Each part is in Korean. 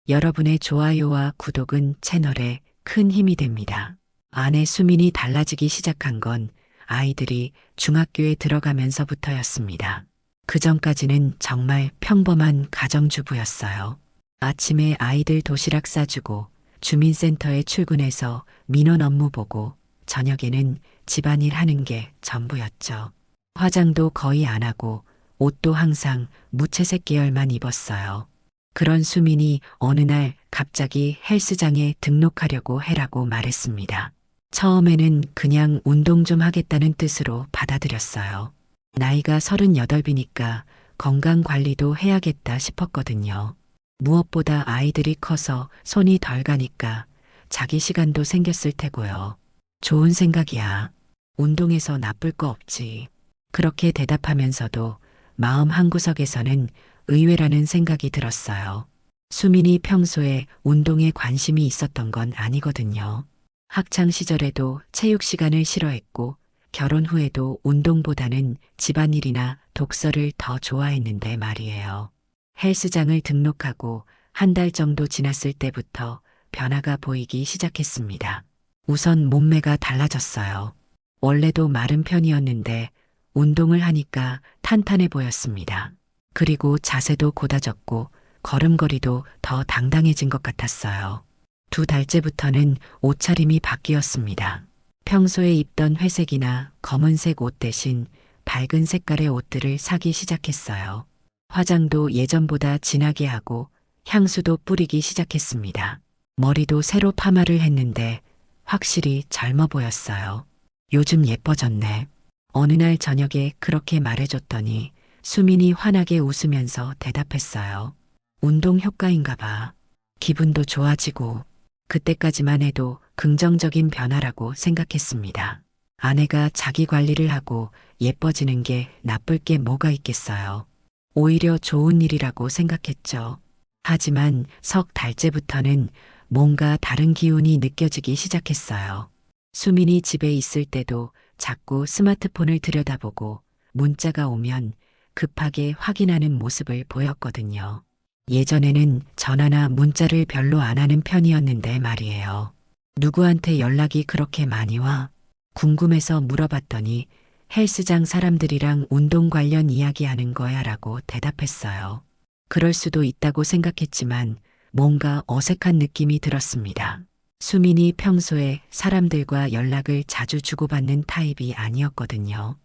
여러분의 좋아요와 구독은 채널에 큰 힘이 됩니다. 아내 수민이 달라지기 시작한 건 아이들이 중학교에 들어가면서부터였습니다. 그 전까지는 정말 평범한 가정주부였어요. 아침에 아이들 도시락 싸주고 주민센터에 출근해서 민원 업무 보고 저녁에는 집안일 하는 게 전부였죠. 화장도 거의 안 하고 옷도 항상 무채색 계열만 입었어요. 그런 수민이 어느 날 갑자기 헬스장에 등록하려고 해라고 말했습니다. 처음에는 그냥 운동 좀 하겠다는 뜻으로 받아들였어요. 나이가 38이니까 건강 관리도 해야겠다 싶었거든요. 무엇보다 아이들이 커서 손이 덜 가니까 자기 시간도 생겼을 테고요. 좋은 생각이야. 운동해서 나쁠 거 없지. 그렇게 대답하면서도 마음 한구석에서는 의외라는 생각이 들었어요. 수민이 평소에 운동에 관심이 있었던 건 아니거든요. 학창 시절에도 체육 시간을 싫어했고 결혼 후에도 운동보다는 집안일이나 독서를 더 좋아했는데 말이에요. 헬스장을 등록하고 한 달 정도 지났을 때부터 변화가 보이기 시작했습니다. 우선 몸매가 달라졌어요. 원래도 마른 편이었는데 운동을 하니까 탄탄해 보였습니다. 그리고 자세도 곧아졌고 걸음걸이도 더 당당해진 것 같았어요. 2달째부터는 옷차림이 바뀌었습니다. 평소에 입던 회색이나 검은색 옷 대신 밝은 색깔의 옷들을 사기 시작했어요. 화장도 예전보다 진하게 하고 향수도 뿌리기 시작했습니다. 머리도 새로 파마를 했는데 확실히 젊어 보였어요. 요즘 예뻐졌네. 어느 날 저녁에 그렇게 말해줬더니 수민이 환하게 웃으면서 대답했어요. 운동 효과인가 봐. 기분도 좋아지고 그때까지만 해도 긍정적인 변화라고 생각했습니다. 아내가 자기 관리를 하고 예뻐지는 게 나쁠 게 뭐가 있겠어요. 오히려 좋은 일이라고 생각했죠. 하지만 석 달째부터는 뭔가 다른 기운이 느껴지기 시작했어요. 수민이 집에 있을 때도 자꾸 스마트폰을 들여다보고 문자가 오면 급하게 확인하는 모습을 보였거든요. 예전에는 전화나 문자를 별로 안 하는 편이었는데 말이에요. 누구한테 연락이 그렇게 많이 와? 궁금해서 물어봤더니 헬스장 사람들이랑 운동 관련 이야기하는 거야 라고 대답했어요. 그럴 수도 있다고 생각했지만 뭔가 어색한 느낌이 들었습니다. 수민이 평소에 사람들과 연락을 자주 주고받는 타입이 아니었거든요.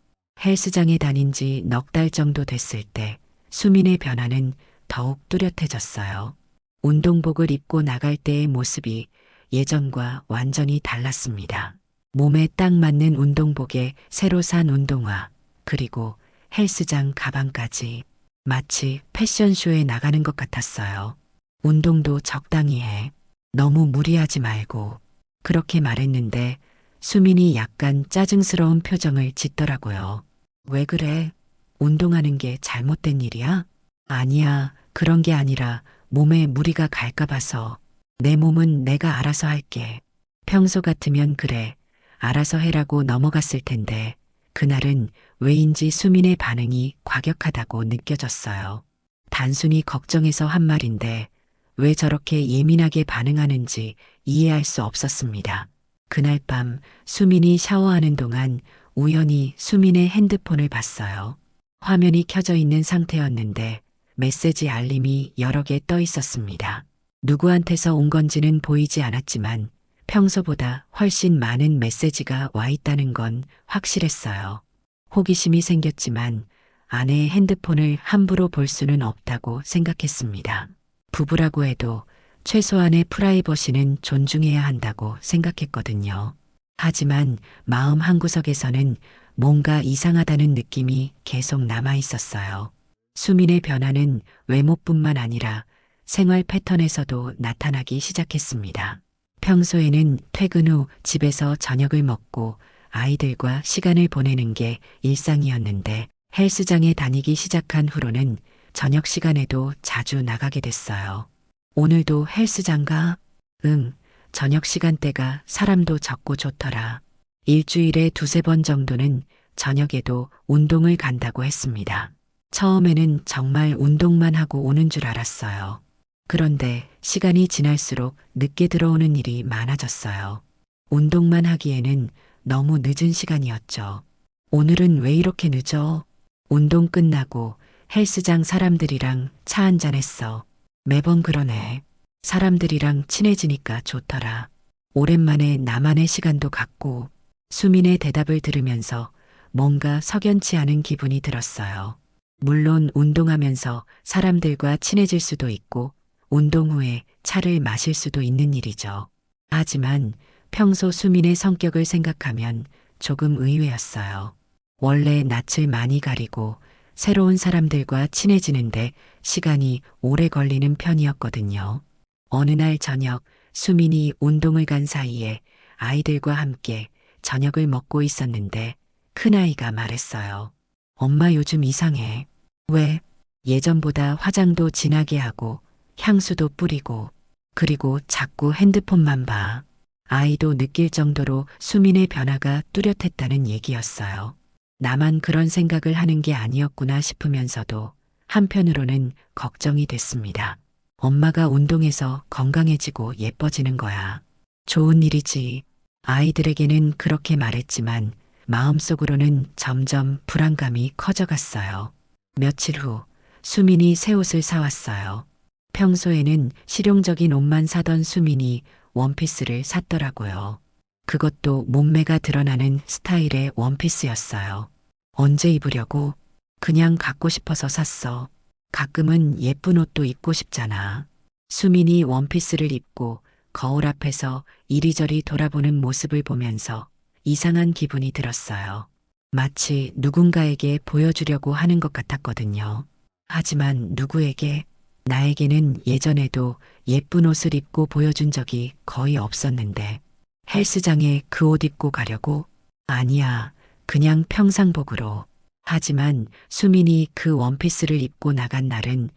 헬스장에 다닌 지 넉 달 정도 됐을 때 수민의 변화는 더욱 뚜렷해졌어요. 운동복을 입고 나갈 때의 모습이 예전과 완전히 달랐습니다. 몸에 딱 맞는 운동복에 새로 산 운동화, 그리고 헬스장 가방까지 마치 패션쇼에 나가는 것 같았어요. 운동도 적당히 해. 너무 무리하지 말고. 그렇게 말했는데 수민이 약간 짜증스러운 표정을 짓더라고요. 왜 그래? 운동하는 게 잘못된 일이야? 아니야, 그런 게 아니라 몸에 무리가 갈까 봐서. 내 몸은 내가 알아서 할게. 평소 같으면 그래. 알아서 해라고 넘어갔을 텐데 그날은 왜인지 수민의 반응이 과격하다고 느껴졌어요. 단순히 걱정해서 한 말인데 왜 저렇게 예민하게 반응하는지 이해할 수 없었습니다. 그날 밤 수민이 샤워하는 동안 우연히 수민의 핸드폰을 봤어요. 화면이 켜져 있는 상태였는데 메시지 알림이 여러 개 떠 있었습니다. 누구한테서 온 건지는 보이지 않았지만 평소보다 훨씬 많은 메시지가 와 있다는 건 확실했어요. 호기심이 생겼지만 아내의 핸드폰을 함부로 볼 수는 없다고 생각했습니다. 부부라고 해도 최소한의 프라이버시는 존중해야 한다고 생각했거든요. 하지만 마음 한구석에서는 뭔가 이상하다는 느낌이 계속 남아 있었어요. 수민의 변화는 외모뿐만 아니라 생활 패턴에서도 나타나기 시작했습니다. 평소에는 퇴근 후 집에서 저녁을 먹고 아이들과 시간을 보내는 게 일상이었는데 헬스장에 다니기 시작한 후로는 저녁 시간에도 자주 나가게 됐어요. 오늘도 헬스장 가? 응, 저녁 시간대가 사람도 적고 좋더라. 일주일에 2~3번 정도는 저녁에도 운동을 간다고 했습니다. 처음에는 정말 운동만 하고 오는 줄 알았어요. 그런데 시간이 지날수록 늦게 들어오는 일이 많아졌어요. 운동만 하기에는 너무 늦은 시간이었죠. 오늘은 왜 이렇게 늦어? 운동 끝나고 헬스장 사람들이랑 차 한잔 했어. 매번 그러네. 사람들이랑 친해지니까 좋더라. 오랜만에 나만의 시간도 갖고 수민의 대답을 들으면서 뭔가 석연치 않은 기분이 들었어요. 물론 운동하면서 사람들과 친해질 수도 있고 운동 후에 차를 마실 수도 있는 일이죠. 하지만 평소 수민의 성격을 생각하면 조금 의외였어요. 원래 낯을 많이 가리고 새로운 사람들과 친해지는데 시간이 오래 걸리는 편이었거든요. 어느 날 저녁 수민이 운동을 간 사이에 아이들과 함께 저녁을 먹고 있었는데 큰아이가 말했어요. 엄마 요즘 이상해. 왜? 예전보다 화장도 진하게 하고 향수도 뿌리고 그리고 자꾸 핸드폰만 봐. 아이도 느낄 정도로 수민의 변화가 뚜렷했다는 얘기였어요. 나만 그런 생각을 하는 게 아니었구나 싶으면서도 한편으로는 걱정이 됐습니다. 엄마가 운동해서 건강해지고 예뻐지는 거야. 좋은 일이지. 아이들에게는 그렇게 말했지만 마음속으로는 점점 불안감이 커져갔어요. 며칠 후 수민이 새 옷을 사왔어요. 평소에는 실용적인 옷만 사던 수민이 원피스를 샀더라고요. 그것도 몸매가 드러나는 스타일의 원피스였어요. 언제 입으려고? 그냥 갖고 싶어서 샀어. 가끔은 예쁜 옷도 입고 싶잖아. 수민이 원피스를 입고 거울 앞에서 이리저리 돌아보는 모습을 보면서 이상한 기분이 들었어요. 마치 누군가에게 보여주려고 하는 것 같았거든요. 하지만 누구에게? 나에게는 예전에도 예쁜 옷을 입고 보여준 적이 거의 없었는데 헬스장에 그 옷 입고 가려고? 아니야. 그냥 평상복으로. 하지만 수민이 그 원피스를 입고 나간 날은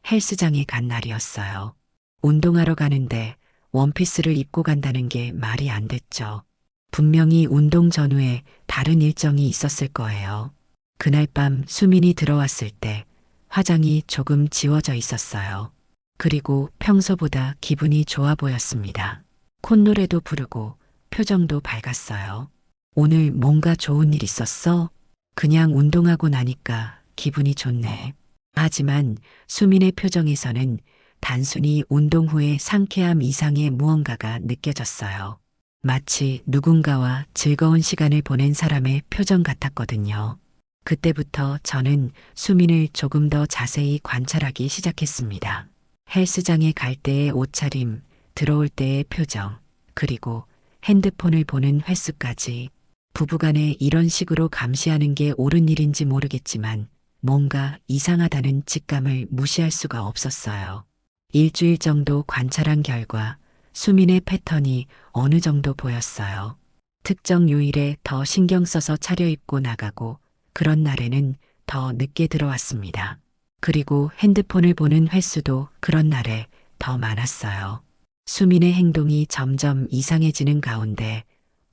헬스장에 간 날이었어요. 운동하러 가는데 원피스를 입고 간다는 게 말이 안 됐죠. 분명히 운동 전후에 다른 일정이 있었을 거예요. 그날 밤 수민이 들어왔을 때 화장이 조금 지워져 있었어요. 그리고 평소보다 기분이 좋아 보였습니다. 콧노래도 부르고 표정도 밝았어요. 오늘 뭔가 좋은 일 있었어? 그냥 운동하고 나니까 기분이 좋네. 하지만 수민의 표정에서는 단순히 운동 후의 상쾌함 이상의 무언가가 느껴졌어요. 마치 누군가와 즐거운 시간을 보낸 사람의 표정 같았거든요. 그때부터 저는 수민을 조금 더 자세히 관찰하기 시작했습니다. 헬스장에 갈 때의 옷차림, 들어올 때의 표정, 그리고 핸드폰을 보는 횟수까지 부부간에 이런 식으로 감시하는 게 옳은 일인지 모르겠지만 뭔가 이상하다는 직감을 무시할 수가 없었어요. 일주일 정도 관찰한 결과 수민의 패턴이 어느 정도 보였어요. 특정 요일에 더 신경 써서 차려입고 나가고 그런 날에는 더 늦게 들어왔습니다. 그리고 핸드폰을 보는 횟수도 그런 날에 더 많았어요. 수민의 행동이 점점 이상해지는 가운데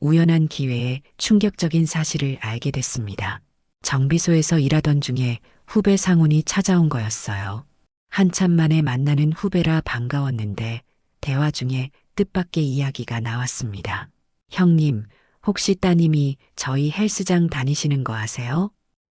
우연한 기회에 충격적인 사실을 알게 됐습니다. 정비소에서 일하던 중에 후배 상훈이 찾아온 거였어요. 한참 만에 만나는 후배라 반가웠는데 대화 중에 뜻밖의 이야기가 나왔습니다. 형님, 혹시 따님이 저희 헬스장 다니시는 거 아세요?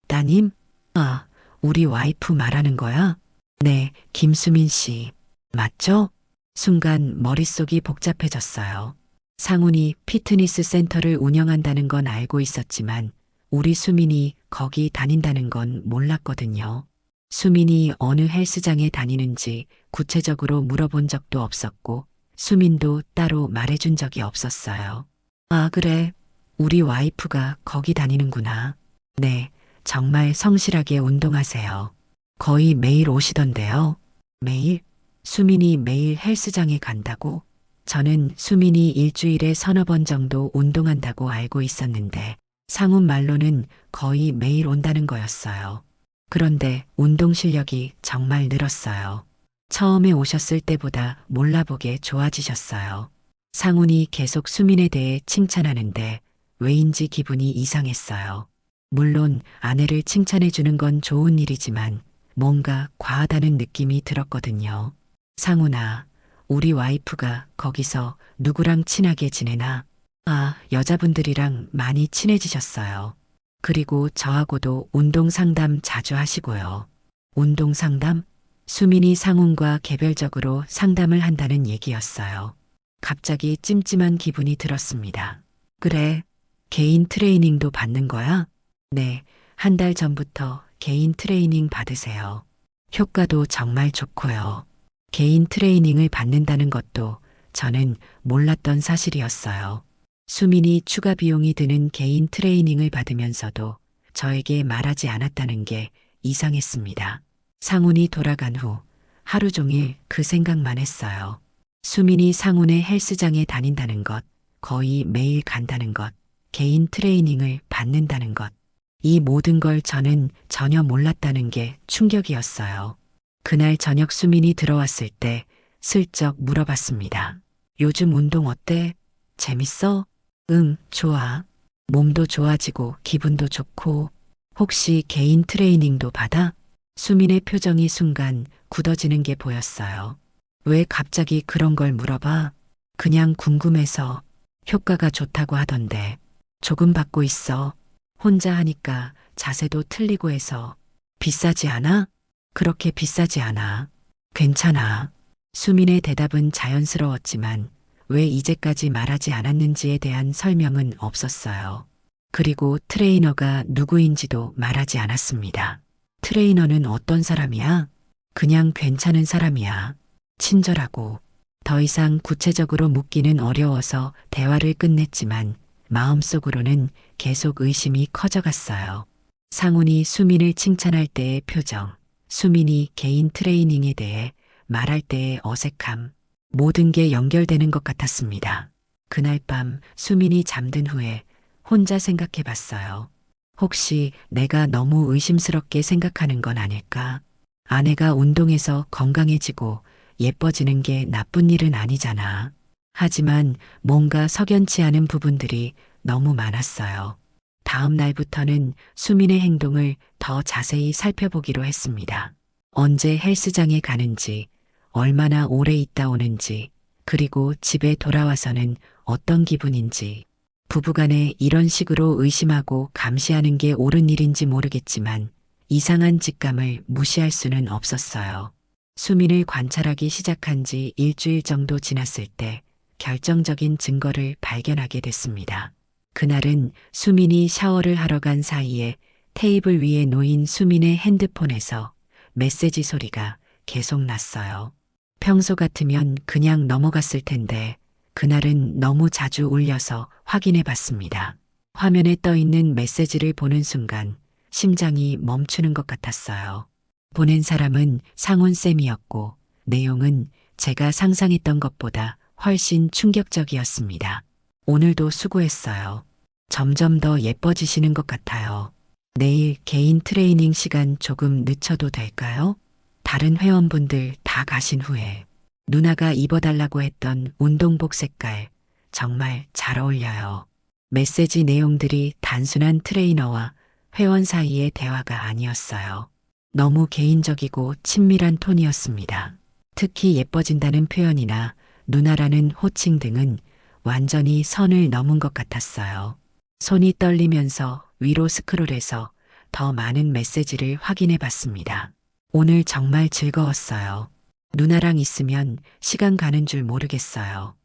따님? 아, 우리 와이프 말하는 거야? 네, 김수민 씨. 맞죠? 순간 머릿속이 복잡해졌어요. 상훈이 피트니스 센터를 운영한다는 건 알고 있었지만 우리 수민이 거기 다닌다는 건 몰랐거든요. 수민이 어느 헬스장에 다니는지 구체적으로 물어본 적도 없었고 수민도 따로 말해준 적이 없었어요. 아, 그래. 우리 와이프가 거기 다니는구나. 네, 정말 성실하게 운동하세요. 거의 매일 오시던데요. 매일? 수민이 매일 헬스장에 간다고? 저는 수민이 일주일에 서너 번 정도 운동한다고 알고 있었는데 상훈 말로는 거의 매일 온다는 거였어요. 그런데 운동 실력이 정말 늘었어요. 처음에 오셨을 때보다 몰라보게 좋아지셨어요. 상훈이 계속 수민에 대해 칭찬하는데 왜인지 기분이 이상했어요. 물론 아내를 칭찬해 주는 건 좋은 일이지만 뭔가 과하다는 느낌이 들었거든요. 상훈아, 우리 와이프가 거기서 누구랑 친하게 지내나? 아, 여자분들이랑 많이 친해지셨어요. 그리고 저하고도 운동 상담 자주 하시고요. 운동 상담? 수민이 상훈과 개별적으로 상담을 한다는 얘기였어요. 갑자기 찜찜한 기분이 들었습니다. 그래, 개인 트레이닝도 받는 거야? 네, 한 달 전부터 개인 트레이닝 받으세요. 효과도 정말 좋고요. 개인 트레이닝을 받는다는 것도 저는 몰랐던 사실이었어요. 수민이 추가 비용이 드는 개인 트레이닝을 받으면서도 저에게 말하지 않았다는 게 이상했습니다. 상훈이 돌아간 후 하루 종일 그 생각만 했어요. 수민이 상훈의 헬스장에 다닌다는 것, 거의 매일 간다는 것, 개인 트레이닝을 받는다는 것. 이 모든 걸 저는 전혀 몰랐다는 게 충격이었어요. 그날 저녁 수민이 들어왔을 때 슬쩍 물어봤습니다. 요즘 운동 어때? 재밌어? 응, 좋아. 몸도 좋아지고 기분도 좋고. 혹시 개인 트레이닝도 받아? 수민의 표정이 순간 굳어지는 게 보였어요. 왜 갑자기 그런 걸 물어봐? 그냥 궁금해서. 효과가 좋다고 하던데. 조금 받고 있어. 혼자 하니까 자세도 틀리고 해서. 비싸지 않아? 그렇게 비싸지 않아. 괜찮아. 수민의 대답은 자연스러웠지만 왜 이제까지 말하지 않았는지에 대한 설명은 없었어요. 그리고 트레이너가 누구인지도 말하지 않았습니다. 트레이너는 어떤 사람이야? 그냥 괜찮은 사람이야. 친절하고. 더 이상 구체적으로 묻기는 어려워서 대화를 끝냈지만 마음속으로는 계속 의심이 커져갔어요. 상훈이 수민을 칭찬할 때의 표정, 수민이 개인 트레이닝에 대해 말할 때의 어색함, 모든 게 연결되는 것 같았습니다. 그날 밤 수민이 잠든 후에 혼자 생각해 봤어요. 혹시 내가 너무 의심스럽게 생각하는 건 아닐까? 아내가 운동해서 건강해지고 예뻐지는 게 나쁜 일은 아니잖아. 하지만 뭔가 석연치 않은 부분들이 너무 많았어요. 다음 날부터는 수민의 행동을 더 자세히 살펴보기로 했습니다. 언제 헬스장에 가는지, 얼마나 오래 있다 오는지, 그리고 집에 돌아와서는 어떤 기분인지. 부부간에 이런 식으로 의심하고 감시하는 게 옳은 일인지 모르겠지만 이상한 직감을 무시할 수는 없었어요. 수민을 관찰하기 시작한 지 일주일 정도 지났을 때 결정적인 증거를 발견하게 됐습니다. 그날은 수민이 샤워를 하러 간 사이에 테이블 위에 놓인 수민의 핸드폰에서 메시지 소리가 계속 났어요. 평소 같으면 그냥 넘어갔을 텐데 그날은 너무 자주 울려서 확인해 봤습니다. 화면에 떠 있는 메시지를 보는 순간 심장이 멈추는 것 같았어요. 보낸 사람은 상훈쌤이었고 내용은 제가 상상했던 것보다 훨씬 충격적이었습니다. 오늘도 수고했어요. 점점 더 예뻐지시는 것 같아요. 내일 개인 트레이닝 시간 조금 늦춰도 될까요? 다른 회원분들 다 가신 후에 누나가 입어달라고 했던 운동복 색깔 정말 잘 어울려요. 메시지 내용들이 단순한 트레이너와 회원 사이의 대화가 아니었어요. 너무 개인적이고 친밀한 톤이었습니다. 특히 예뻐진다는 표현이나 누나라는 호칭 등은 완전히 선을 넘은 것 같았어요. 손이 떨리면서 위로 스크롤해서 더 많은 메시지를 확인해 봤습니다. 오늘 정말 즐거웠어요. 누나랑 있으면 시간 가는 줄 모르겠어요.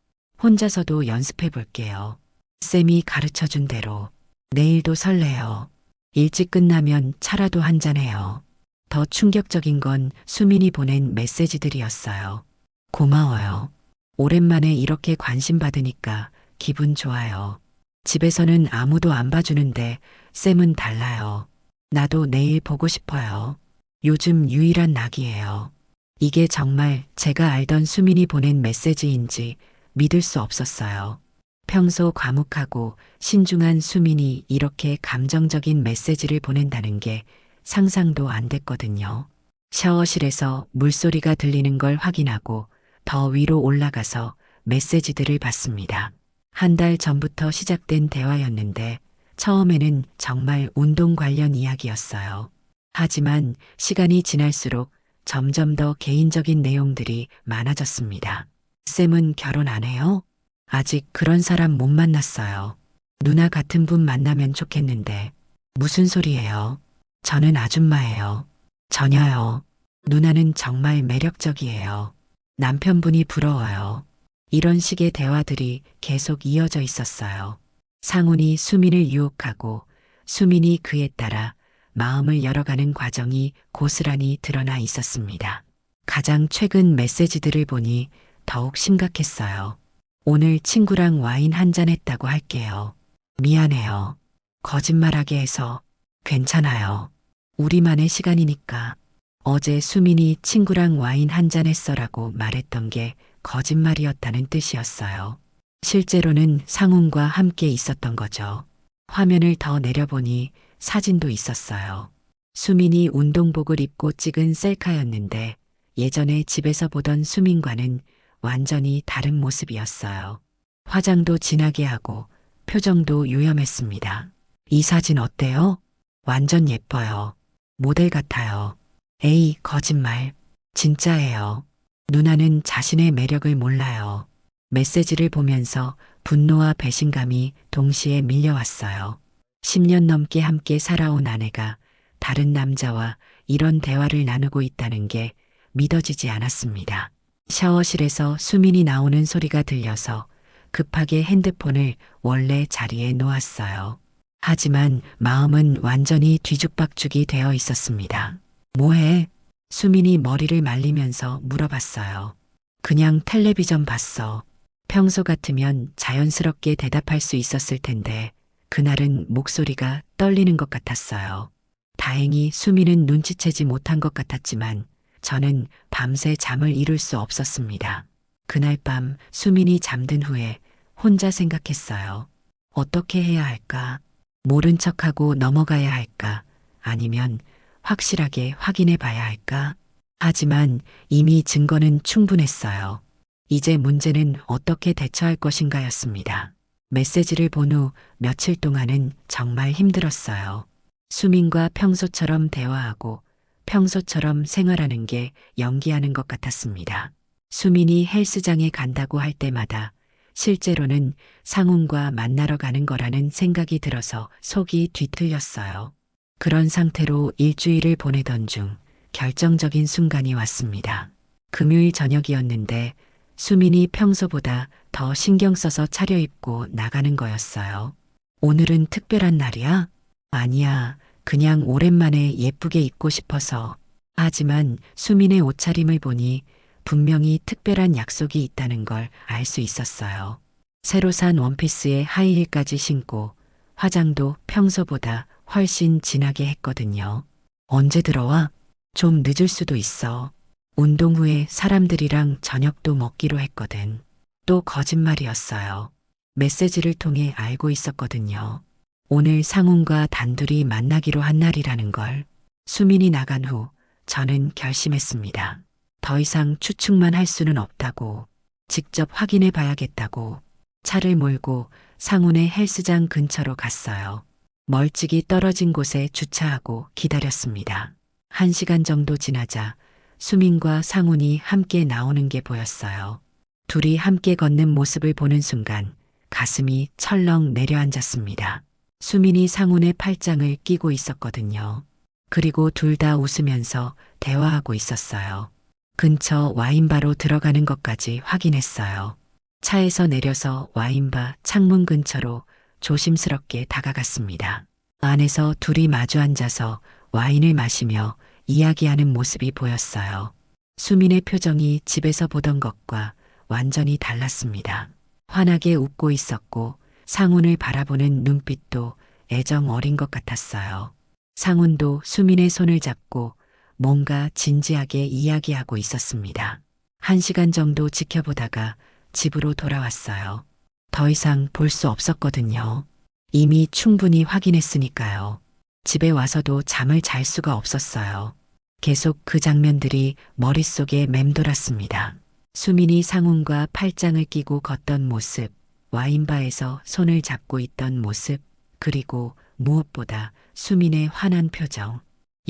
혼자서도 연습해 볼게요. 쌤이 가르쳐 준 대로. 내일도 설레요. 일찍 끝나면 차라도 한잔해요. 더 충격적인 건 수민이 보낸 메시지들이었어요. 고마워요. 오랜만에 이렇게 관심 받으니까 기분 좋아요. 집에서는 아무도 안 봐주는데 쌤은 달라요. 나도 내일 보고 싶어요. 요즘 유일한 낙이에요. 이게 정말 제가 알던 수민이 보낸 메시지인지 믿을 수 없었어요. 평소 과묵하고 신중한 수민이 이렇게 감정적인 메시지를 보낸다는 게 상상도 안 됐거든요. 샤워실에서 물소리가 들리는 걸 확인하고 더 위로 올라가서 메시지들을 봤습니다. 한 달 전부터 시작된 대화였는데 처음에는 정말 운동 관련 이야기였어요. 하지만 시간이 지날수록 점점 더 개인적인 내용들이 많아졌습니다. 쌤은 결혼 안 해요? 아직 그런 사람 못 만났어요. 누나 같은 분 만나면 좋겠는데. 무슨 소리예요? 저는 아줌마예요. 전혀요. 누나는 정말 매력적이에요. 남편분이 부러워요. 이런 식의 대화들이 계속 이어져 있었어요. 상훈이 수민을 유혹하고 수민이 그에 따라 마음을 열어가는 과정이 고스란히 드러나 있었습니다. 가장 최근 메시지들을 보니 더욱 심각했어요. 오늘 친구랑 와인 한잔 했다고 할게요. 미안해요. 거짓말하게 해서. 괜찮아요. 우리만의 시간이니까. 어제 수민이 친구랑 와인 한잔 했어라고 말했던 게 거짓말이었다는 뜻이었어요. 실제로는 상훈과 함께 있었던 거죠. 화면을 더 내려보니 사진도 있었어요. 수민이 운동복을 입고 찍은 셀카였는데 예전에 집에서 보던 수민과는 완전히 다른 모습이었어요. 화장도 진하게 하고 표정도 유염했습니다. 이 사진 어때요? 완전 예뻐요. 모델 같아요. 에이, 거짓말. 진짜예요. 누나는 자신의 매력을 몰라요. 메시지를 보면서 분노와 배신감이 동시에 밀려왔어요. 10년 넘게 함께 살아온 아내가 다른 남자와 이런 대화를 나누고 있다는 게 믿어지지 않았습니다. 샤워실에서 수민이 나오는 소리가 들려서 급하게 핸드폰을 원래 자리에 놓았어요. 하지만 마음은 완전히 뒤죽박죽이 되어 있었습니다. 뭐해? 수민이 머리를 말리면서 물어봤어요. 그냥 텔레비전 봤어. 평소 같으면 자연스럽게 대답할 수 있었을 텐데 그날은 목소리가 떨리는 것 같았어요. 다행히 수민은 눈치채지 못한 것 같았지만 저는 밤새 잠을 이룰 수 없었습니다. 그날 밤 수민이 잠든 후에 혼자 생각했어요. 어떻게 해야 할까? 모른 척하고 넘어가야 할까? 아니면 확실하게 확인해 봐야 할까? 하지만 이미 증거는 충분했어요. 이제 문제는 어떻게 대처할 것인가였습니다. 메시지를 본 후 며칠 동안은 정말 힘들었어요. 수민과 평소처럼 대화하고 평소처럼 생활하는 게 연기하는 것 같았습니다. 수민이 헬스장에 간다고 할 때마다 실제로는 상훈과 만나러 가는 거라는 생각이 들어서 속이 뒤틀렸어요. 그런 상태로 일주일을 보내던 중 결정적인 순간이 왔습니다. 금요일 저녁이었는데 수민이 평소보다 더 신경 써서 차려입고 나가는 거였어요. 오늘은 특별한 날이야? 아니야. 그냥 오랜만에 예쁘게 입고 싶어서. 하지만 수민의 옷차림을 보니 분명히 특별한 약속이 있다는 걸 알 수 있었어요. 새로 산 원피스에 하이힐까지 신고 화장도 평소보다 훨씬 진하게 했거든요. 언제 들어와? 좀 늦을 수도 있어. 운동 후에 사람들이랑 저녁도 먹기로 했거든. 또 거짓말이었어요. 메시지를 통해 알고 있었거든요. 오늘 상훈과 단둘이 만나기로 한 날이라는 걸. 수민이 나간 후 저는 결심했습니다. 더 이상 추측만 할 수는 없다고. 직접 확인해 봐야겠다고. 차를 몰고 상훈의 헬스장 근처로 갔어요. 멀찍이 떨어진 곳에 주차하고 기다렸습니다. 1시간 정도 지나자 수민과 상훈이 함께 나오는 게 보였어요. 둘이 함께 걷는 모습을 보는 순간 가슴이 철렁 내려앉았습니다. 수민이 상훈의 팔짱을 끼고 있었거든요. 그리고 둘 다 웃으면서 대화하고 있었어요. 근처 와인바로 들어가는 것까지 확인했어요. 차에서 내려서 와인바 창문 근처로 조심스럽게 다가갔습니다. 안에서 둘이 마주 앉아서 와인을 마시며 이야기하는 모습이 보였어요. 수민의 표정이 집에서 보던 것과 완전히 달랐습니다. 환하게 웃고 있었고 상훈을 바라보는 눈빛도 애정 어린 것 같았어요. 상훈도 수민의 손을 잡고 뭔가 진지하게 이야기하고 있었습니다. 1시간 정도 지켜보다가 집으로 돌아왔어요. 더 이상 볼 수 없었거든요. 이미 충분히 확인했으니까요. 집에 와서도 잠을 잘 수가 없었어요. 계속 그 장면들이 머릿속에 맴돌았습니다. 수민이 상훈과 팔짱을 끼고 걷던 모습, 와인바에서 손을 잡고 있던 모습, 그리고 무엇보다 수민의 환한 표정.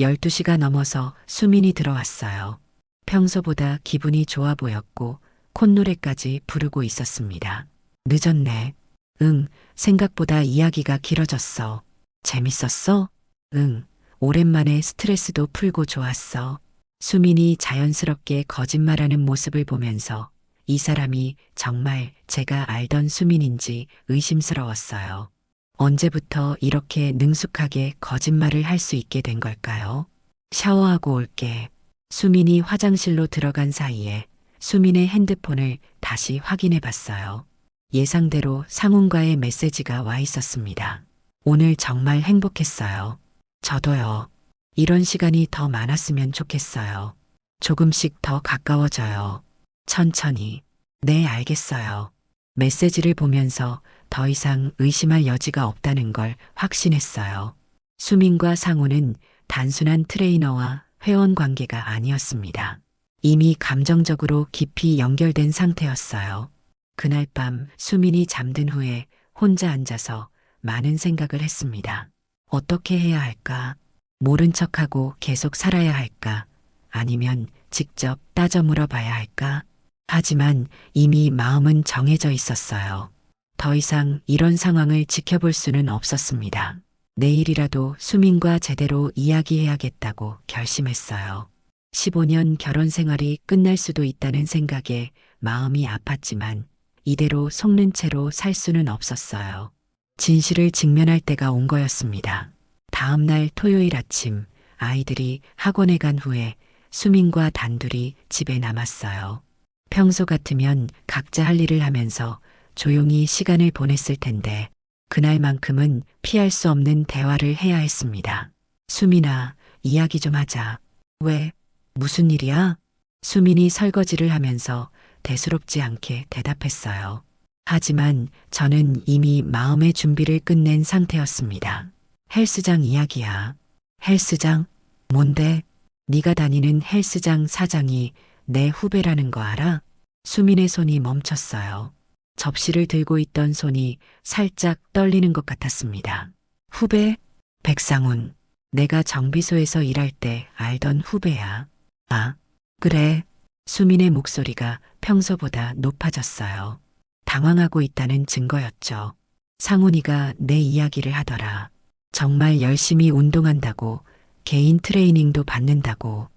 12시가 넘어서 수민이 들어왔어요. 평소보다 기분이 좋아 보였고 콧노래까지 부르고 있었습니다. 늦었네. 응, 생각보다 이야기가 길어졌어. 재밌었어? 응, 오랜만에 스트레스도 풀고 좋았어. 수민이 자연스럽게 거짓말하는 모습을 보면서 이 사람이 정말 제가 알던 수민인지 의심스러웠어요. 언제부터 이렇게 능숙하게 거짓말을 할 수 있게 된 걸까요? 샤워하고 올게. 수민이 화장실로 들어간 사이에 수민의 핸드폰을 다시 확인해 봤어요. 예상대로 상훈과의 메시지가 와 있었습니다. 오늘 정말 행복했어요. 저도요. 이런 시간이 더 많았으면 좋겠어요. 조금씩 더 가까워져요. 천천히. 네, 알겠어요. 메시지를 보면서 더 이상 의심할 여지가 없다는 걸 확신했어요. 수민과 상우는 단순한 트레이너와 회원 관계가 아니었습니다. 이미 감정적으로 깊이 연결된 상태였어요. 그날 밤 수민이 잠든 후에 혼자 앉아서 많은 생각을 했습니다. 어떻게 해야 할까? 모른 척하고 계속 살아야 할까? 아니면 직접 따져 물어봐야 할까? 하지만 이미 마음은 정해져 있었어요. 더 이상 이런 상황을 지켜볼 수는 없었습니다. 내일이라도 수민과 제대로 이야기해야겠다고 결심했어요. 15년 결혼 생활이 끝날 수도 있다는 생각에 마음이 아팠지만 이대로 속는 채로 살 수는 없었어요. 진실을 직면할 때가 온 거였습니다. 다음 날 토요일 아침 아이들이 학원에 간 후에 수민과 단둘이 집에 남았어요. 평소 같으면 각자 할 일을 하면서 조용히 시간을 보냈을 텐데 그날만큼은 피할 수 없는 대화를 해야 했습니다. 수민아, 이야기 좀 하자. 왜? 무슨 일이야? 수민이 설거지를 하면서 대수롭지 않게 대답했어요. 하지만 저는 이미 마음의 준비를 끝낸 상태였습니다. 헬스장 이야기야. 헬스장? 뭔데? 네가 다니는 헬스장 사장이 내 후배라는 거 알아? 수민의 손이 멈췄어요. 접시를 들고 있던 손이 살짝 떨리는 것 같았습니다. 후배? 백상훈. 내가 정비소에서 일할 때 알던 후배야. 아, 그래. 수민의 목소리가 평소보다 높아졌어요. 당황하고 있다는 증거였죠. 상훈이가 내 이야기를 하더라. 정말 열심히 운동한다고, 개인 트레이닝도 받는다고.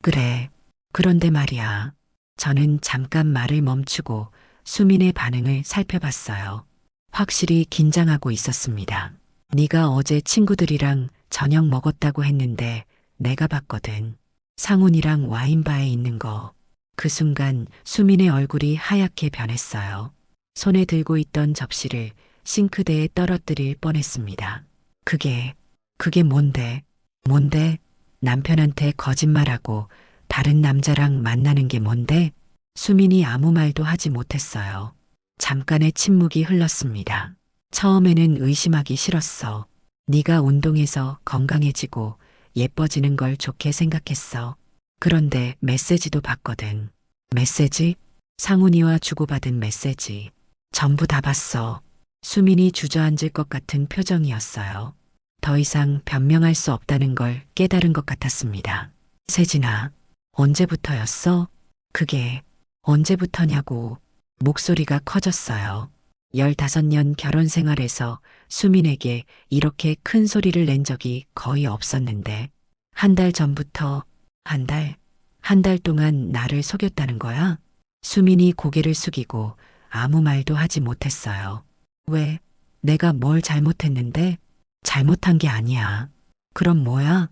그래. 그런데 말이야. 저는 잠깐 말을 멈추고 수민의 반응을 살펴봤어요. 확실히 긴장하고 있었습니다. 네가 어제 친구들이랑 저녁 먹었다고 했는데 내가 봤거든. 상훈이랑 와인바에 있는 거. 그 순간 수민의 얼굴이 하얗게 변했어요. 손에 들고 있던 접시를 싱크대에 떨어뜨릴 뻔했습니다. 그게 뭔데? 뭔데? 남편한테 거짓말하고 다른 남자랑 만나는 게 뭔데? 수민이 아무 말도 하지 못했어요. 잠깐의 침묵이 흘렀습니다. 처음에는 의심하기 싫었어. 네가 운동해서 건강해지고 예뻐지는 걸 좋게 생각했어. 그런데 메시지도 봤거든. 메시지? 상훈이와 주고받은 메시지. 전부 다 봤어. 수민이 주저앉을 것 같은 표정이었어요. 더 이상 변명할 수 없다는 걸 깨달은 것 같았습니다. 세진아, 언제부터였어? 그게 언제부터냐고. 목소리가 커졌어요. 15년 결혼 생활에서 수민에게 이렇게 큰 소리를 낸 적이 거의 없었는데, 한 달 전부터, 한 달 동안 나를 속였다는 거야? 수민이 고개를 숙이고 아무 말도 하지 못했어요. 왜? 내가 뭘 잘못했는데? 잘못한 게 아니야. 그럼 뭐야?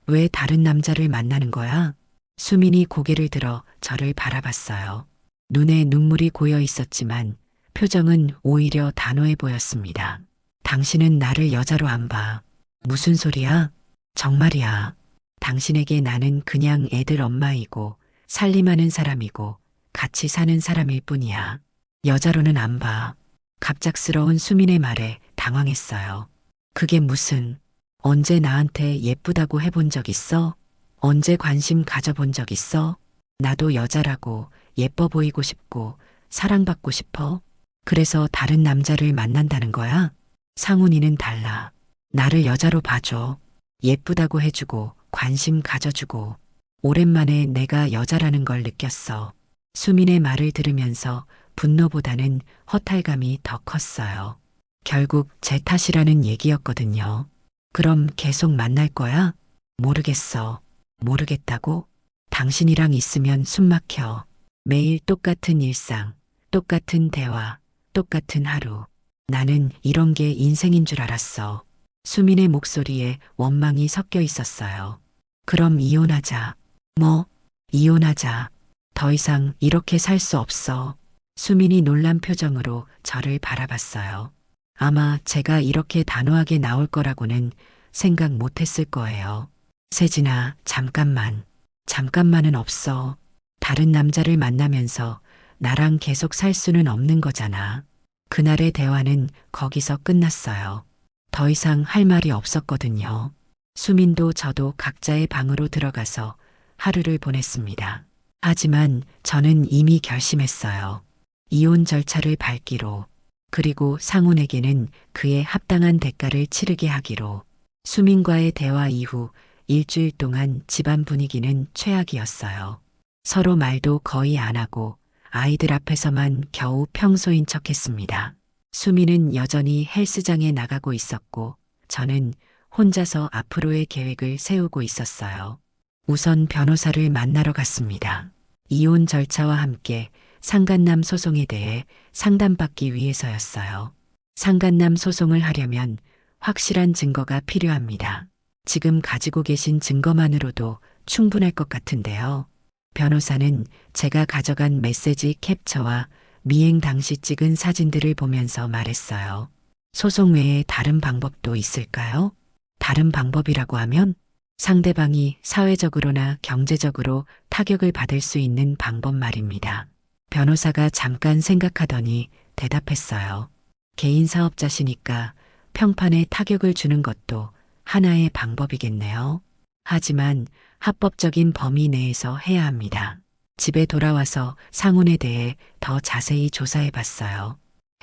왜 다른 남자를 만나는 거야? 수민이 고개를 들어 저를 바라봤어요. 눈에 눈물이 고여 있었지만 표정은 오히려 단호해 보였습니다. 당신은 나를 여자로 안 봐. 무슨 소리야? 정말이야. 당신에게 나는 그냥 애들 엄마이고 살림하는 사람이고 같이 사는 사람일 뿐이야. 여자로는 안 봐. 갑작스러운 수민의 말에 당황했어요. 그게 무슨, 언제 나한테 예쁘다고 해본 적 있어? 언제 관심 가져본 적 있어? 나도 여자라고 예뻐 보이고 싶고 사랑받고 싶어? 그래서 다른 남자를 만난다는 거야? 상훈이는 달라. 나를 여자로 봐줘. 예쁘다고 해주고 관심 가져주고 오랜만에 내가 여자라는 걸 느꼈어. 수민의 말을 들으면서 분노보다는 허탈감이 더 컸어요. 결국 제 탓이라는 얘기였거든요. 그럼 계속 만날 거야? 모르겠어. 모르겠다고? 당신이랑 있으면 숨 막혀. 매일 똑같은 일상, 똑같은 대화, 똑같은 하루. 나는 이런 게 인생인 줄 알았어. 수민의 목소리에 원망이 섞여 있었어요. 그럼 이혼하자. 뭐? 이혼하자. 더 이상 이렇게 살 수 없어. 수민이 놀란 표정으로 저를 바라봤어요. 아마 제가 이렇게 단호하게 나올 거라고는 생각 못 했을 거예요. 세진아, 잠깐만. 잠깐만은 없어. 다른 남자를 만나면서 나랑 계속 살 수는 없는 거잖아. 그날의 대화는 거기서 끝났어요. 더 이상 할 말이 없었거든요. 수민도 저도 각자의 방으로 들어가서 하루를 보냈습니다. 하지만 저는 이미 결심했어요. 이혼 절차를 밟기로, 그리고 상훈에게는 그에 합당한 대가를 치르게 하기로. 수민과의 대화 이후 일주일 동안 집안 분위기는 최악이었어요. 서로 말도 거의 안 하고 아이들 앞에서만 겨우 평소인 척 했습니다. 수민은 여전히 헬스장에 나가고 있었고 저는 혼자서 앞으로의 계획을 세우고 있었어요. 우선 변호사를 만나러 갔습니다. 이혼 절차와 함께 상간남 소송에 대해 상담받기 위해서였어요. 상간남 소송을 하려면 확실한 증거가 필요합니다. 지금 가지고 계신 증거만으로도 충분할 것 같은데요. 변호사는 제가 가져간 메시지 캡처와 미행 당시 찍은 사진들을 보면서 말했어요. 소송 외에 다른 방법도 있을까요? 다른 방법이라고 하면 상대방이 사회적으로나 경제적으로 타격을 받을 수 있는 방법 말입니다. 변호사가 잠깐 생각하더니 대답했어요. 개인 사업자시니까 평판에 타격을 주는 것도 하나의 방법이겠네요. 하지만 합법적인 범위 내에서 해야 합니다. 집에 돌아와서 상훈에 대해 더 자세히 조사해 봤어요.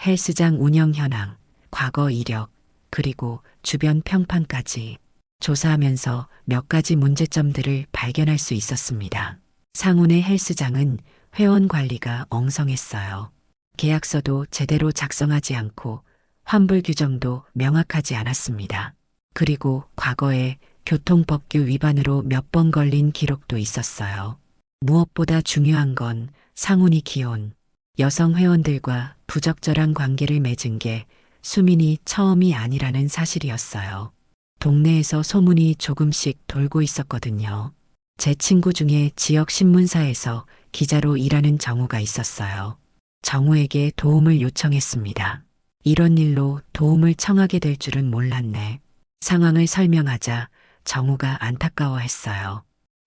헬스장 운영 현황, 과거 이력, 그리고 주변 평판까지 조사하면서 몇 가지 문제점들을 발견할 수 있었습니다. 상훈의 헬스장은 회원 관리가 엉성했어요. 계약서도 제대로 작성하지 않고 환불 규정도 명확하지 않았습니다. 그리고 과거에 교통법규 위반으로 몇 번 걸린 기록도 있었어요. 무엇보다 중요한 건 상훈이 기혼, 여성 회원들과 부적절한 관계를 맺은 게 수민이 처음이 아니라는 사실이었어요. 동네에서 소문이 조금씩 돌고 있었거든요. 제 친구 중에 지역 신문사에서 기자로 일하는 정우가 있었어요. 정우에게 도움을 요청했습니다. 이런 일로 도움을 청하게 될 줄은 몰랐네. 상황을 설명하자 정우가 안타까워했어요.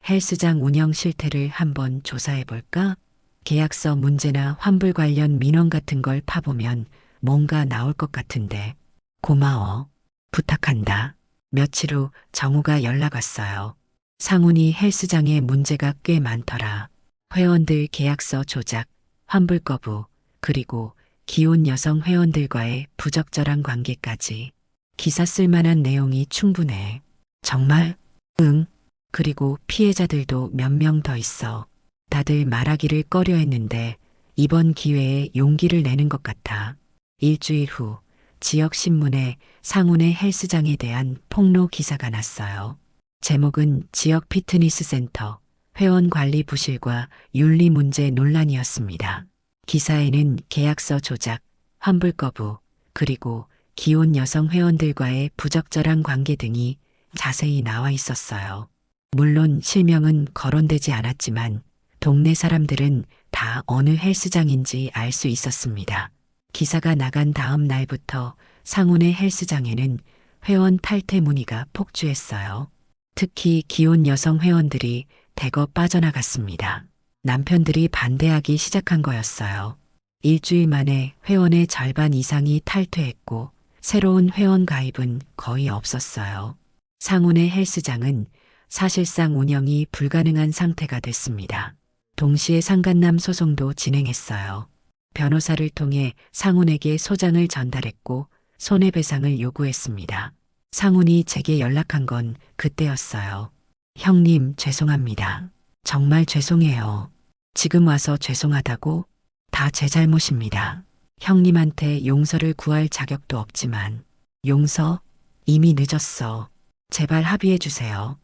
헬스장 운영 실태를 한번 조사해볼까? 계약서 문제나 환불 관련 민원 같은 걸 파보면 뭔가 나올 것 같은데. 고마워. 부탁한다. 며칠 후 정우가 연락 왔어요. 상훈이 헬스장에 문제가 꽤 많더라. 회원들 계약서 조작, 환불 거부, 그리고 기혼 여성 회원들과의 부적절한 관계까지. 기사 쓸만한 내용이 충분해. 정말? 응. 그리고 피해자들도 몇 명 더 있어. 다들 말하기를 꺼려 했는데 이번 기회에 용기를 내는 것 같아. 일주일 후 지역 신문에 상훈의 헬스장에 대한 폭로 기사가 났어요. 제목은 지역 피트니스 센터 회원 관리 부실과 윤리 문제 논란이었습니다. 기사에는 계약서 조작, 환불 거부, 그리고 기혼 여성 회원들과의 부적절한 관계 등이 자세히 나와 있었어요. 물론 실명은 거론되지 않았지만 동네 사람들은 다 어느 헬스장인지 알 수 있었습니다. 기사가 나간 다음 날부터 상훈의 헬스장에는 회원 탈퇴 문의가 폭주했어요. 특히 기혼 여성 회원들이 대거 빠져나갔습니다. 남편들이 반대하기 시작한 거였어요. 일주일 만에 회원의 절반 이상이 탈퇴했고 새로운 회원 가입은 거의 없었어요. 상훈의 헬스장은 사실상 운영이 불가능한 상태가 됐습니다. 동시에 상간남 소송도 진행했어요. 변호사를 통해 상훈에게 소장을 전달했고 손해배상을 요구했습니다. 상훈이 제게 연락한 건 그때였어요. 형님, 죄송합니다. 정말 죄송해요. 지금 와서 죄송하다고? 다 제 잘못입니다. 형님한테 용서를 구할 자격도 없지만, 용서? 이미 늦었어. 제발 합의해 주세요.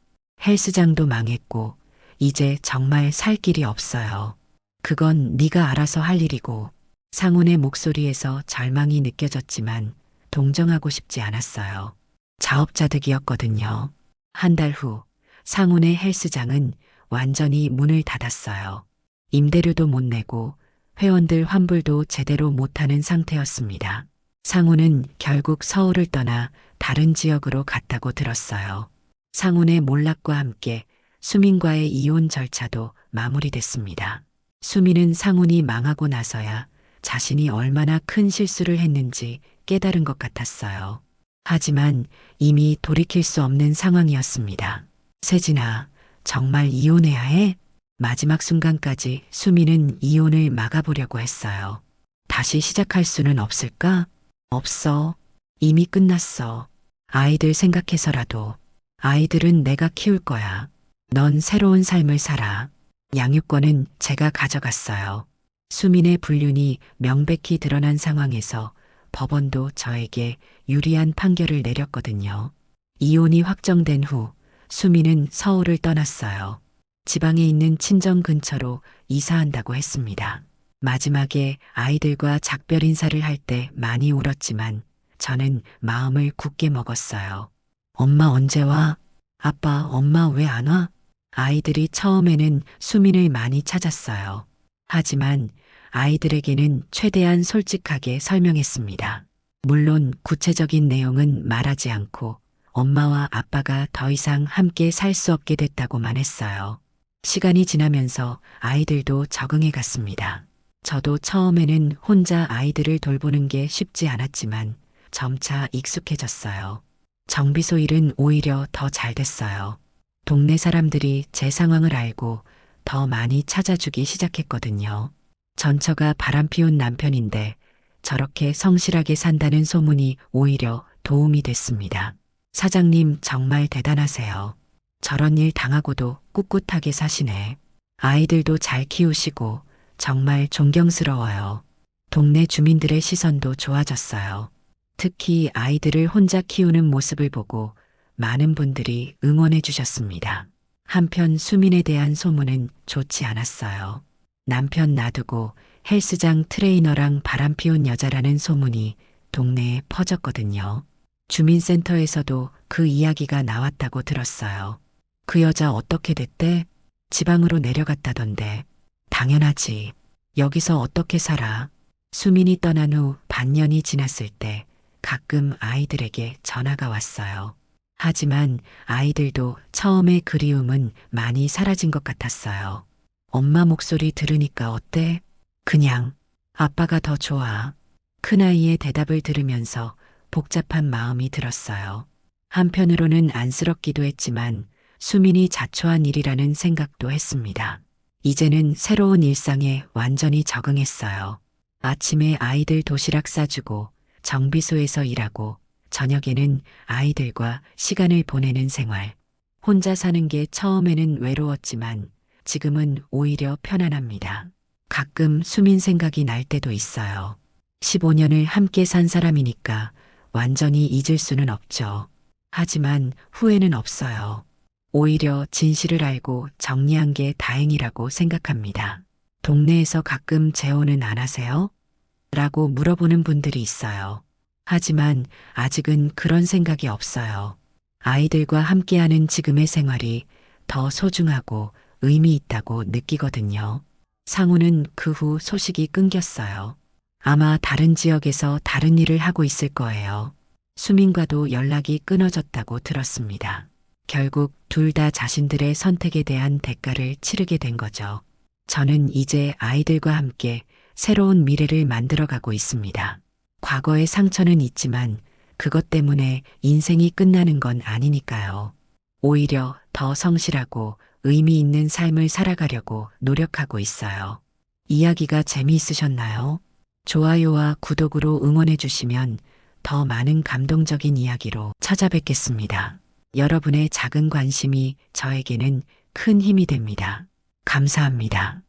헬스장도 망했고, 이제 정말 살 길이 없어요. 그건 네가 알아서 할 일이고. 상훈의 목소리에서 절망이 느껴졌지만 동정하고 싶지 않았어요. 자업자득이었거든요. 한 달 후 상훈의 헬스장은 완전히 문을 닫았어요. 임대료도 못 내고 회원들 환불도 제대로 못하는 상태였습니다. 상훈은 결국 서울을 떠나 다른 지역으로 갔다고 들었어요. 상훈의 몰락과 함께 수민과의 이혼 절차도 마무리됐습니다. 수민은 상훈이 망하고 나서야 자신이 얼마나 큰 실수를 했는지 깨달은 것 같았어요. 하지만 이미 돌이킬 수 없는 상황이었습니다. 세진아, 정말 이혼해야 해? 마지막 순간까지 수민은 이혼을 막아보려고 했어요. 다시 시작할 수는 없을까? 없어. 이미 끝났어. 아이들 생각해서라도. 아이들은 내가 키울 거야. 넌 새로운 삶을 살아. 양육권은 제가 가져갔어요. 수민의 불륜이 명백히 드러난 상황에서 법원도 저에게 유리한 판결을 내렸거든요. 이혼이 확정된 후 수민은 서울을 떠났어요. 지방에 있는 친정 근처로 이사한다고 했습니다. 마지막에 아이들과 작별 인사를 할 때 많이 울었지만 저는 마음을 굳게 먹었어요. 엄마 언제 와? 아빠, 엄마 왜 안 와? 아이들이 처음에는 수민을 많이 찾았어요. 하지만 아이들에게는 최대한 솔직하게 설명했습니다. 물론 구체적인 내용은 말하지 않고 엄마와 아빠가 더 이상 함께 살 수 없게 됐다고만 했어요. 시간이 지나면서 아이들도 적응해 갔습니다. 저도 처음에는 혼자 아이들을 돌보는 게 쉽지 않았지만 점차 익숙해졌어요. 정비소 일은 오히려 더 잘 됐어요. 동네 사람들이 제 상황을 알고 더 많이 찾아주기 시작했거든요. 전처가 바람피운 남편인데 저렇게 성실하게 산다는 소문이 오히려 도움이 됐습니다. 사장님 정말 대단하세요. 저런 일 당하고도 꿋꿋하게 사시네. 아이들도 잘 키우시고 정말 존경스러워요. 동네 주민들의 시선도 좋아졌어요. 특히 아이들을 혼자 키우는 모습을 보고 많은 분들이 응원해 주셨습니다. 한편 수민에 대한 소문은 좋지 않았어요. 남편 놔두고 헬스장 트레이너랑 바람피운 여자라는 소문이 동네에 퍼졌거든요. 주민센터에서도 그 이야기가 나왔다고 들었어요. 그 여자 어떻게 됐대? 지방으로 내려갔다던데. 당연하지. 여기서 어떻게 살아? 수민이 떠난 후 반년이 지났을 때 가끔 아이들에게 전화가 왔어요. 하지만 아이들도 처음의 그리움은 많이 사라진 것 같았어요. 엄마 목소리 들으니까 어때? 그냥 아빠가 더 좋아. 큰아이의 대답을 들으면서 복잡한 마음이 들었어요. 한편으로는 안쓰럽기도 했지만 수민이 자초한 일이라는 생각도 했습니다. 이제는 새로운 일상에 완전히 적응했어요. 아침에 아이들 도시락 싸주고 정비소에서 일하고 저녁에는 아이들과 시간을 보내는 생활. 혼자 사는 게 처음에는 외로웠지만 지금은 오히려 편안합니다. 가끔 수민 생각이 날 때도 있어요. 15년을 함께 산 사람이니까 완전히 잊을 수는 없죠. 하지만 후회는 없어요. 오히려 진실을 알고 정리한 게 다행이라고 생각합니다. 동네에서 가끔 재혼은 안 하세요? 라고 물어보는 분들이 있어요. 하지만 아직은 그런 생각이 없어요. 아이들과 함께하는 지금의 생활이 더 소중하고 의미 있다고 느끼거든요. 상우는 그 후 소식이 끊겼어요. 아마 다른 지역에서 다른 일을 하고 있을 거예요. 수민과도 연락이 끊어졌다고 들었습니다. 결국 둘 다 자신들의 선택에 대한 대가를 치르게 된 거죠. 저는 이제 아이들과 함께 새로운 미래를 만들어가고 있습니다. 과거의 상처는 있지만 그것 때문에 인생이 끝나는 건 아니니까요. 오히려 더 성실하고 의미 있는 삶을 살아가려고 노력하고 있어요. 이야기가 재미있으셨나요? 좋아요와 구독으로 응원해 주시면 더 많은 감동적인 이야기로 찾아뵙겠습니다. 여러분의 작은 관심이 저에게는 큰 힘이 됩니다. 감사합니다.